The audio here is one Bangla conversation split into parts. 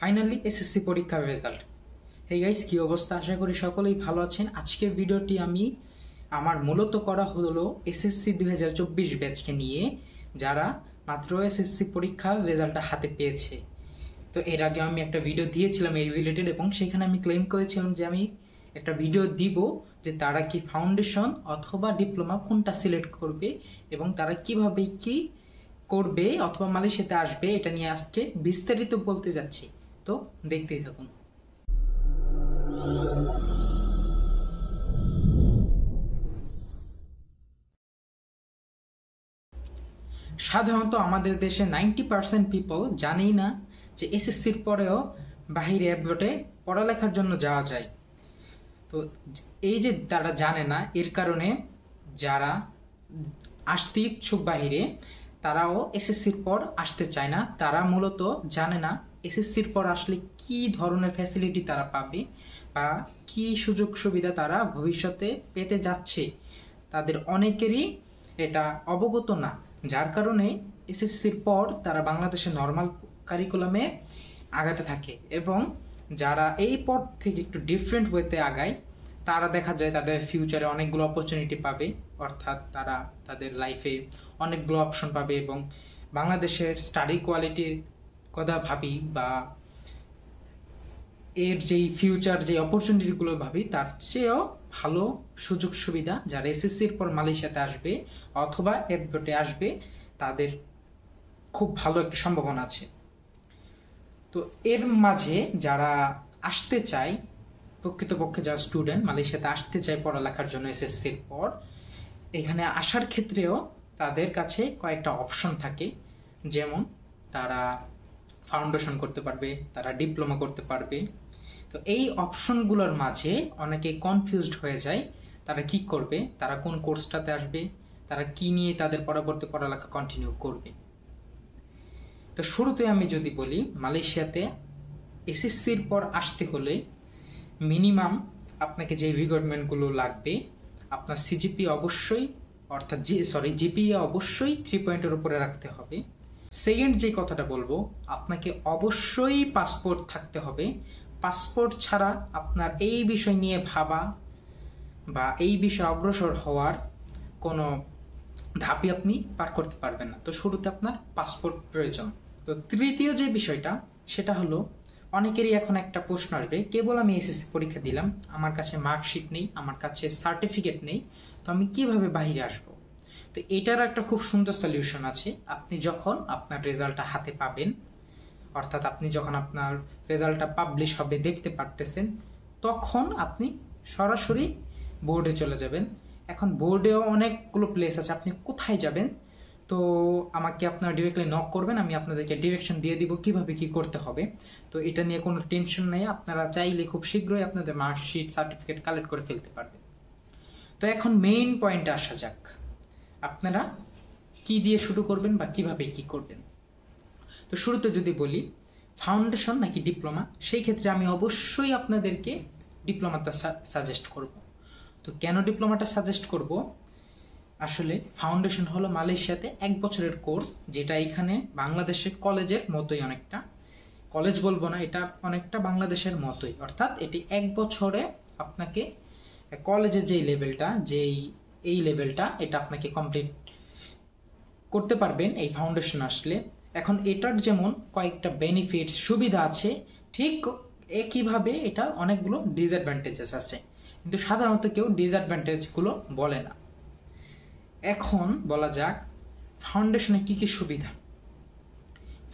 ফাইনালি এসএসসি পরীক্ষার রেজাল্ট। হে গাইস, কি অবস্থা? আশা করি সকলেই ভালো আছেন। আজকের ভিডিওটি আমার মূলত করা হলো এসএসসি 2024 ব্যাচকে নিয়ে, যারা মাত্র এসএসসি পরীক্ষার রেজাল্টটা হাতে পেয়েছে। তো এর আগে আমি একটা ভিডিও দিয়েছিলাম এই রিলেটেড, এবং সেখানে আমি ক্লেম করেছিলাম যে আমি একটা ভিডিও দিব যে তারা কি ফাউন্ডেশন অথবা ডিপ্লোমা কোনটা সিলেক্ট করবে এবং তারা কিভাবে কি করবে অথবা মালয়েশিয়াতে আসবে, এটা নিয়ে আজকে বিস্তারিত বলতে যাচ্ছি। তো দেখতেই থাকুন। সাধারণত আমাদের দেশে 90% পিপল জানেই না যে এসএসসির পরেও বাহিরে অ্যাব্রোডে পড়ালেখার জন্য যাওয়া যায়। তো এই যে তারা জানে না, এর কারণে যারা আসতে ইচ্ছুক বাহিরে, তারাও এসএসসির পর আসতে চায় না। তারা মূলত জানে না এসএসসির পর আসলে কি ধরনের ফ্যাসিলিটি তারা পাবে বা কি সুযোগ সুবিধা তারা ভবিষ্যতে পেতে যাচ্ছে। তাদের অনেকেরই এটা অবগত না, যার কারণে এসএসসির পর তারা বাংলাদেশের নর্মাল কারিকুলামে আগাতে থাকে, এবং যারা এই পথ থেকে একটু ডিফারেন্ট ওয়েতে আগায় তারা দেখা যায় তাদের ফিউচারে অনেকগুলো অপরচুনিটি পাবে, অর্থাৎ তারা তাদের লাইফে অনেকগুলো অপশন পাবে। এবং বাংলাদেশের স্টাডি কোয়ালিটির কথা ভাবি বা এর যেই ফিউচার যে অপরচুনিটিগুলো ভাবি, তার চেয়েও ভালো সুযোগ সুবিধা যারা এসএসসির পর মালয়েশিয়াতে আসবে অথবা এফডোটে আসবে, তাদের খুব ভালো একটা সম্ভাবনা আছে। তো এর মাঝে যারা আসতে চায়, প্রকৃতপক্ষে যারা স্টুডেন্ট মালয়েশিয়াতে আসতে চায় পড়ালেখার জন্য এসএসসির পর, এখানে আসার ক্ষেত্রেও তাদের কাছে কয়েকটা অপশন থাকে। যেমন তারা ফাউন্ডেশন করতে পারবে, তারা ডিপ্লোমা করতে পারবে। তো এই অপশনগুলোর মাঝে অনেকে কনফিউজড হয়ে যায় তারা কি করবে, তারা কোন কোর্সটাতে আসবে, তারা কি নিয়ে তাদের পরবর্তী পড়ালেখা কন্টিনিউ করবে। তো শুরুতে আমি যদি বলি, মালয়েশিয়াতে এসএসসির পর আসতে হলে মিনিমাম আপনাকে যে রিকোয়ারমেন্টগুলো লাগবে, আপনার সিজিপি অবশ্যই, অর্থাৎ জিপিএ অবশ্যই 3 পয়েন্টের উপরে রাখতে হবে। সেকেন্ড যে কথাটা বলবো, আপনাকে অবশ্যই পাসপোর্ট থাকতে হবে। পাসপোর্ট ছাড়া আপনার এই বিষয় নিয়ে ভাবা বা এই বিষয়ে অগ্রসর হওয়ার কোনো ধাপই আপনি পার করতে পারবেন না। তো শুরুতে আপনার পাসপোর্ট প্রয়োজন। তো তৃতীয় যে বিষয়টা, সেটা হলো অনেকেরই এখন একটা প্রশ্ন আসবে, কেবল আমি এসএসসি পরীক্ষা দিলাম, আমার কাছে মার্কশিট নেই, আমার কাছে সার্টিফিকেট নেই, তো আমি কিভাবে বাইরে আসবো? তো এটার একটা খুব সুন্দর সলিউশন আছে। আপনি যখন আপনার রেজাল্টটা হাতে পাবেন, অর্থাৎ আপনি যখন আপনার রেজাল্টটা পাবলিশ হবে দেখতে পারতেছেন, তখন আপনি সরাসরি বোর্ডে চলে যাবেন। এখন বোর্ডেও অনেকগুলো প্লেস আছে, আপনি কোথায় যাবেন? তো আমাকে আপনারা ডিরেক্টলি নক করবেন, আমি আপনাদেরকে ডিরেকশন দিয়ে দিব কিভাবে কি করতে হবে। তো এটা নিয়ে কোনো টেনশন নেই, আপনারা চাইলে খুব শীঘ্রই আপনাদের মার্কশিট সার্টিফিকেট কালেক্ট করে ফেলতে পারবেন। তো এখন মেইন পয়েন্টে আসা যাক, আপনারা কি দিয়ে শুরু করবেন বা কিভাবে কি করবেন। তো শুরুতে যদি বলি ফাউন্ডেশন নাকি ডিপ্লোমা, সেই ক্ষেত্রে আমি অবশ্যই আপনাদেরকে ডিপ্লোমাটা সাজেস্ট করব। তো কেন ডিপ্লোমাটা সাজেস্ট করব? আসলে ফাউন্ডেশন হলো মালয়েশিয়াতে 1 বছরের কোর্স, যেটা এখানে বাংলাদেশের কলেজের মতোই, অনেকটা কলেজ বলবো না, এটা অনেকটা বাংলাদেশের মতোই। অর্থাৎ এটি 1 বছরে আপনাকে কলেজের যেই লেভেলটা, এই লেভেলটা এটা আপনাকে কমপ্লিট করতে পারবেন এই ফাউন্ডেশন আসলে। এখন এটার যেমন কয়েকটা বেনিফিটস সুবিধা আছে, ঠিক একইভাবে এটা অনেকগুলো ডিসঅ্যাডভান্টেজেস আছে, কিন্তু সাধারণত কেউ ডিসঅ্যাডভান্টেজগুলো বলে না। এখন বলা যাক ফাউন্ডেশনে কি কি সুবিধা।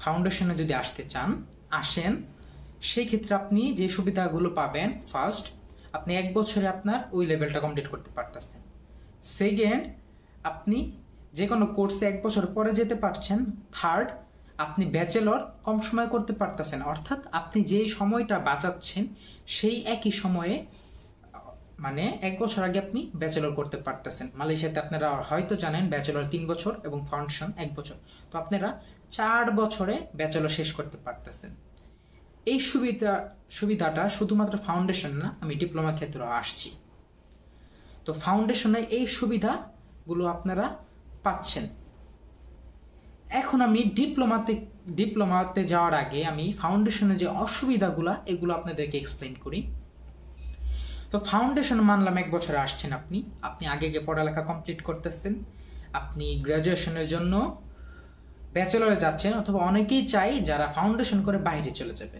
ফাউন্ডেশনে যদি আসতে চান, আসেন, সেই ক্ষেত্রে আপনি যে সুবিধাগুলো পাবেন, ফার্স্ট, আপনি 1 বছরে আপনার ওই লেভেলটা কমপ্লিট করতে পারতেছেন। সেকেন্ড, আপনি যে কোনো কোর্সে 1 বছর পরে যেতে পারছেন। থার্ড, আপনি ব্যাচেলর কম সময় করতে পারতেছেন, অর্থাৎ আপনি যেই সময়টা বাঁচাচ্ছেন সেই একই সময়ে, মানে 1 বছর আগে আপনি ব্যাচেলর করতে পারতেছেন। মালয়েশিয়াতে আপনারা হয়তো জানেন ব্যাচেলর 3 বছর এবং ফাউন্ডেশন 1 বছর, তো আপনারা 4 বছরে ব্যাচেলর শেষ করতে পারতেছেন। এই সুবিধাটা শুধুমাত্র ফাউন্ডেশন না, আমি ডিপ্লোমা ক্ষেত্রেও আসছি। তো ফাউন্ডেশনে এই সুবিধাগুলো আপনারা পাচ্ছেন। এখন আমি ডিপ্লোমাতে যাওয়ার আগে আমি ফাউন্ডেশনের যে অসুবিধাগুলো এগুলো আপনাদেরকে এক্সপ্লেন করি। তো ফাউন্ডেশন মানলাম 1 বছরে আসছেন, আপনি আগে গিয়ে পড়ালেখা কমপ্লিট করতেছেন, আপনি গ্রাজুয়েশনের জন্য ব্যাচেলরে যাচ্ছেন, অথবা অনেকেই চাই যারা ফাউন্ডেশন করে বাইরে চলে যাবে।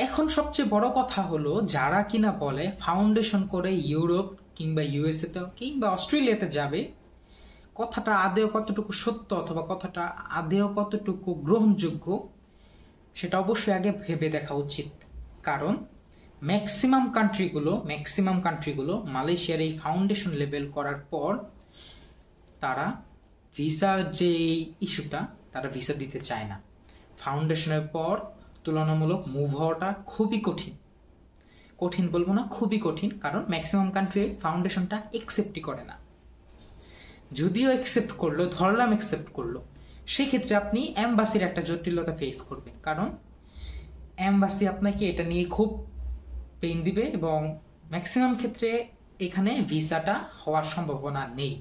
এখন সবচেয়ে বড় কথা হলো যারা কিনা বলে ফাউন্ডেশন করে ইউরোপ কিংবা ইউএসএ তে কিংবা অস্ট্রেলিয়াতে যাবে, কথাটা আদেও কতটুকু সত্য অথবা কথাটা আদেও কতটুকু গ্রহণযোগ্য সেটা অবশ্যই আগে ভেবে দেখা উচিত। কারণ ম্যাক্সিমাম কান্ট্রিগুলো মালয়েশিয়ার এই ফাউন্ডেশন লেভেল করার পর তারা ভিসার যে ইস্যুটা, তারা ভিসা দিতে চায় না। ফাউন্ডেশনের পর তুলনামূলক মুভ হওয়াটা খুবই কঠিন বলবো না, খুবই কঠিন, কারণ ম্যাক্সিমাম কান্ট্রি ফাউন্ডেশনটা একসেপ্টই করে না। যদিও একসেপ্ট করলো, সেক্ষেত্রে আপনি এমবাসির একটা জটিলতা ফেস করবেন, কারণ এমবাসি আপনাকে এটা নিয়ে খুব পেইন দিবে এবং ম্যাক্সিমাম ক্ষেত্রে এখানে ভিসাটা হওয়ার সম্ভাবনা নেই।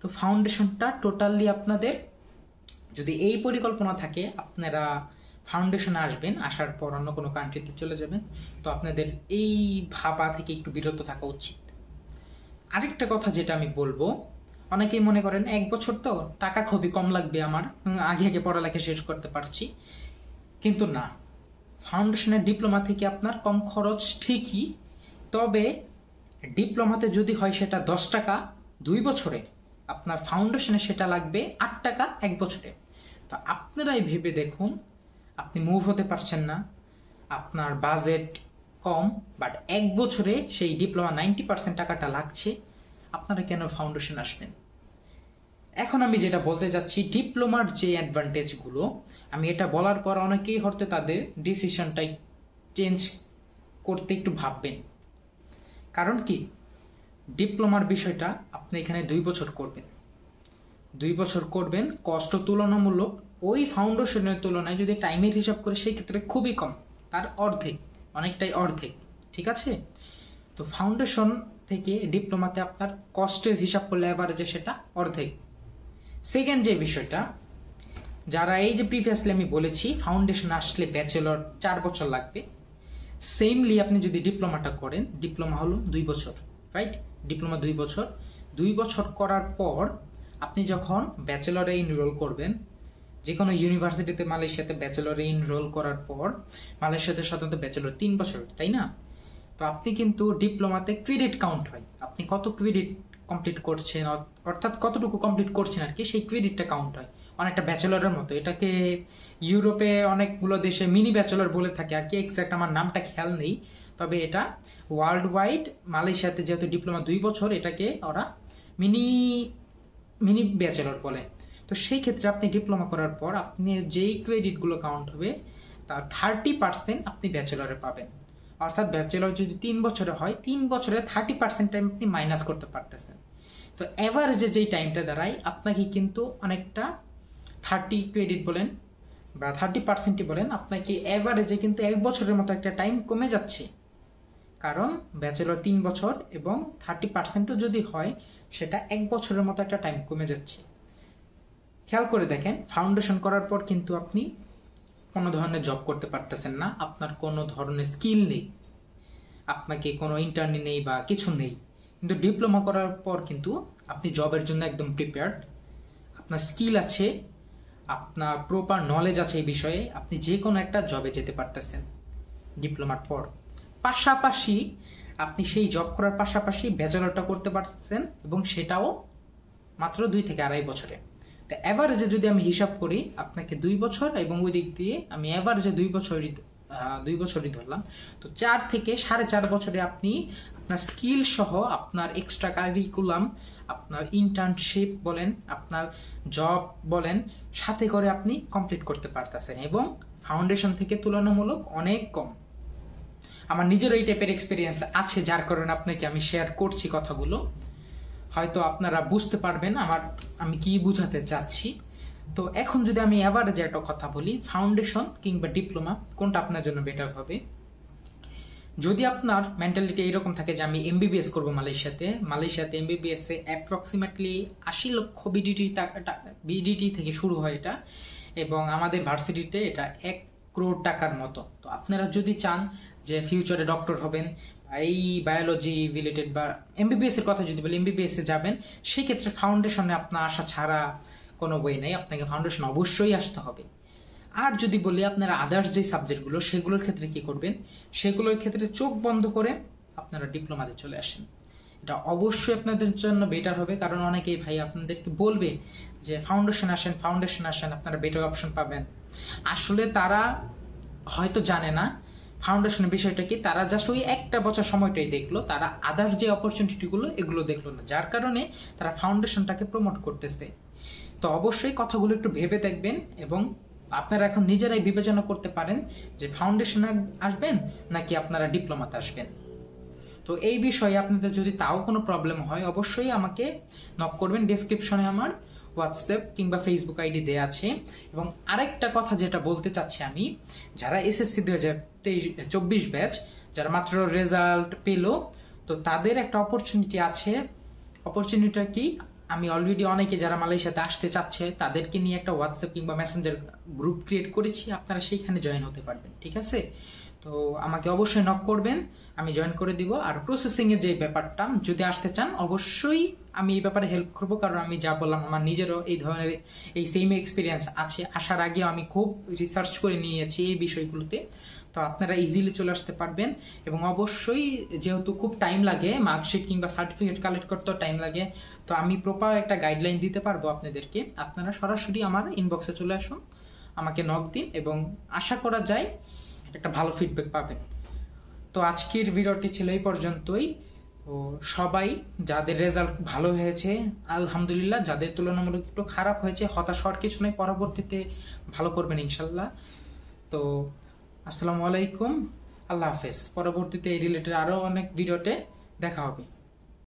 তো ফাউন্ডেশনটা টোটালি আপনাদের, যদি এই পরিকল্পনা থাকে আপনারা ফাউন্ডেশনে আসবেন, আসার পর অন্য কোনো কান্ট্রিতে চলে যাবেন, তো আপনাদের এই ভাবা থেকে একটু বিরত থাকা উচিত। আরেকটা কথা যেটা আমি বলবো, অনেকেই মনে করেন 1 বছর তো টাকা খুবই কম লাগবে, আমার আগে পড়ালেখা শেষ করতে পারছি, কিন্তু না, ফাউন্ডেশনের ডিপ্লোমা থেকে আপনার কম খরচ ঠিকই, তবে ডিপ্লোমাতে যদি হয় সেটা 10 টাকা 2 বছরে, আপনার ফাউন্ডেশনে সেটা লাগবে 8 টাকা 1 বছরে। তো আপনারাই ভেবে দেখুন, আপনি মুভ হতে পারছেন না, আপনার বাজেট কম, বাট 1 বছরে সেই ডিপ্লোমা 90% টাকাটা লাগছে, আপনারা কেন ফাউন্ডেশন আসবেন? এখন আমি যেটা বলতে যাচ্ছি, ডিপ্লোমার যে অ্যাডভান্টেজগুলো, আমি এটা বলার পর অনেকেই হয়তো তাদের ডিসিশনটাই চেঞ্জ করতে একটু ভাববেন। কারণ কি, ডিপ্লোমার বিষয়টা আপনি এখানে 2 বছর করবেন, কষ্ট তুলনামূলক ওই ফাউন্ডেশনের তুলনায় যদি টাইমের হিসাব করে সেই ক্ষেত্রে খুবই কম, তার অনেকটাই অর্ধেক, ঠিক আছে? তো ফাউন্ডেশন থেকে ডিপ্লোমাতে আপনার কষ্টের হিসাব করলে এভারেজে সেটা অর্ধেক। সেকেন্ড যে বিষয়টা, যারা এই যে প্রিভিয়াসলি আমি বলেছি ফাউন্ডেশন আসলে ব্যাচেলর 4 বছর লাগবে, সেমলি আপনি যদি ডিপ্লোমাটা করেন, ডিপ্লোমা হলো 2 বছর, রাইট? ডিপ্লোমা 2 বছর করার পর আপনি যখন ব্যাচেলরে এনরোল করবেন, যে কোনো ইউনিভার্সিটিতে মালয়েশিয়াতে ব্যাচেলরে এনরোল করার পর, মালয়েশিয়াতে সাধারণত ব্যাচেলর 3 বছর, তাই না? তো আপনি কিন্তু ডিপ্লোমাতে ক্রেডিট কাউন্ট হয়, আপনি কত ক্রেডিট কমপ্লিট করছেন, অর্থাৎ কতটুকু কমপ্লিট করছেন আর কি, সেই ক্রেডিটটা কাউন্ট হয়, অনেকটা ব্যাচেলরের মতো। এটাকে ইউরোপে অনেকগুলো দেশে মিনি ব্যাচেলর বলে থাকে আর কি, এক্সাক্ট আমার নামটা খেয়াল নেই, তবে এটা ওয়ার্ল্ড ওয়াইড, মালয়েশিয়াতে যেহেতু ডিপ্লোমা 2 বছর, এটাকে ওরা মিনি ব্যাচেলর বলে। তো সেই ক্ষেত্রে আপনি ডিপ্লোমা করার পর আপনি যেই ক্রেডিটগুলো কাউন্ট হবে তার 30% আপনি ব্যাচেলরে পাবেন। অর্থাৎ ব্যাচেলর যদি 3 বছরে হয়, 3 বছরে 30% টাইম আপনি মাইনাস করতে পারতেছেন। তো এভারেজে যেই টাইমটা দাঁড়ায়, আপনাকে কিন্তু অনেকটা 30 ক্রেডিট বলেন বা 30%ই বলেন, আপনাকে এভারেজে কিন্তু 1 বছরের মতো একটা টাইম কমে যাচ্ছে, কারণ ব্যাচেলর 3 বছর এবং 30%ও যদি হয় সেটা 1 বছরের মতো একটা টাইম কমে যাচ্ছে। খেয়াল করে দেখেন, ফাউন্ডেশন করার পর কিন্তু আপনি কোনো ধরনের জব করতে পারতেছেন না, আপনার কোনো ধরনের স্কিল নেই, আপনাকে কোনো ইন্টার্নি নেই বা কিছু নেই। কিন্তু ডিপ্লোমা করার পর কিন্তু আপনি জবের জন্য একদম প্রিপেয়ার্ড, আপনার স্কিল আছে, আপনার প্রপার নলেজ আছে এই বিষয়ে, আপনি যে কোনো একটা জবে যেতে পারতেছেন ডিপ্লোমার পর। পাশাপাশি আপনি সেই জব করার পাশাপাশি ব্যাচেলরটা করতে পারতেছেন, এবং সেটাও মাত্র 2 থেকে 2.5 বছরে। তো এভারেজে যদি আমি হিসাব করি, আপনাকে 2 বছর এবং ওই দিক দিয়ে আমি এভারেজে 2 বছরই ধরলাম, তো 4 থেকে 4.5 বছরে আপনি আপনার স্কিল সহ আপনার এক্সট্রা কারিকুলাম, আপনার ইন্টার্নশিপ বলেন, আপনার জব বলেন, সাথে করে আপনি কমপ্লিট করতে পারতেছেন, এবং ফাউন্ডেশন থেকে তুলনামূলক অনেক কম। আমার নিজের এই টাইপের এক্সপিরিয়েন্স আছে, যার কারণে আপনাকে আমি শেয়ার করছি কথাগুলো, হয়তো আপনারা বুঝতে পারবেন আমি কি বুঝাতে চাচ্ছি। তো এখন যদি আমি এভারেজে একটা কথা বলি, ফাউন্ডেশন কিংবা ডিপ্লোমা কোনটা আপনার জন্য বেটার হবে? যদি আপনার মেন্টালিটি এইরকম থাকে যে আমি এমবিবিএস করবো মালয়েশিয়াতে এমবিবিএস এ অ্যাপ্রক্সিমেটলি 80 লক্ষ বিডিটি থেকে শুরু হয় এটা, এবং আমাদের ভার্সিটিতে এটা 1 crore টাকার মতো। তো আপনারা যদি চান যে ফিউচারে ডক্টর হবেন, এই বায়োলজি রিলেটেড বা এমবিবিএস এর কথা যদি বলি এমবিবিএস এ যাবেন, সেই ক্ষেত্রে ফাউন্ডেশনে আপনার আসা ছাড়া কোনো ওয়ে নেই, আপনাকে ফাউন্ডেশন অবশ্যই আসতে হবে। আর যদি বলি আপনারা আদার্স যে সাবজেক্টগুলো সেগুলোর ক্ষেত্রে কি করবেন, সেগুলোর ক্ষেত্রে চোখ বন্ধ করে আপনারা ডিপ্লোমাতে চলে আসেন। এটা অবশ্যই আপনাদের জন্য বেটার হবে, কারণ অনেকেই ভাই আপনাদেরকে বলবে যে ফাউন্ডেশন আসেন আপনারা বেটার অপশন পাবেন। আসলে তারা হয়তো জানে না ফাউন্ডেশনের বিষয়টা কি, তারা জাস্ট ওই একটা বছর সময়টাই দেখলো, তারা আদার্স যে অপরচুনিটিগুলো এগুলো দেখলো না, যার কারণে তারা ফাউন্ডেশনটাকে প্রমোট করতেছে। তো অবশ্যই কথাগুলো একটু ভেবে দেখবেন, এবং আপনারা এখন নিজেরাই বিবেচনা করতে পারেন যে ফাউন্ডেশনে আসবেন নাকি আপনারা ডিপ্লোমাতে আসবেন। তো এই বিষয়ে আপনাদের যদি তাও কোনো প্রবলেম হয় অবশ্যই আমাকে নক করবেন, ডেসক্রিপশনে আমার হোয়াটসঅ্যাপ কিংবা ফেসবুক আইডি দেওয়া আছে। এবং আরেকটা কথা যেটা বলতে চাচ্ছি আমি, যারা এসএসসি 2024 ব্যাচ, যারা মাত্র রেজাল্ট পেলো, তো তাদের একটা অপরচুনিটি আছে। অপরচুনিটিটা কি, আমি অলরেডি অনেকে যারা মালয়েশিয়াতে আসতে চাচ্ছে তাদেরকে নিয়ে একটা হোয়াটসঅ্যাপ কিংবা মেসেঞ্জার গ্রুপ ক্রিয়েট করেছি, আপনারা সেইখানে জয়েন হতে পারবেন, ঠিক আছে? তো আমাকে অবশ্যই নক করবেন, আমি জয়েন করে দিব। আর প্রসেসিং এর যে ব্যাপারটা, যদি আসতে চান অবশ্যই আমি এই ব্যাপারে হেল্প করবো, কারণ আমি যা বললাম আমার নিজেরও এই ধরনের এই সেম এক্সপিরিয়েন্স আছে। আসার আগে আমি খুব রিসার্চ করে নিয়েছি এই বিষয়গুলোতে, তো আপনারা ইজিলি চলে আসতে পারবেন। এবং অবশ্যই যেহেতু খুব টাইম লাগে, মার্কশিট কিংবা সার্টিফিকেট কালেক্ট করতেও টাইম লাগে, তো আমি প্রপার একটা গাইডলাইন দিতে পারবো আপনাদেরকে। আপনারা সরাসরি আমার ইনবক্সে চলে আসুন, আমাকে নক দিন, এবং আশা করা যায় একটা ভালো ফিডব্যাক পাবেন। তো আজকের ভিডিওটি ছিল এই পর্যন্তই। তো সবাই যাদের রেজাল্ট ভালো হয়েছে আলহামদুলিল্লাহ, যাদের তুলনামূলক একটু খারাপ হয়েছে হতাশ হওয়ার কিছু নেই, পরবর্তীতে ভালো করবেন ইনশাল্লাহ। তো আসসালামু আলাইকুম, আল্লাহ হাফেজ। পরবর্তীতে এই রিলেটেড আরো অনেক ভিডিওতে দেখা হবে।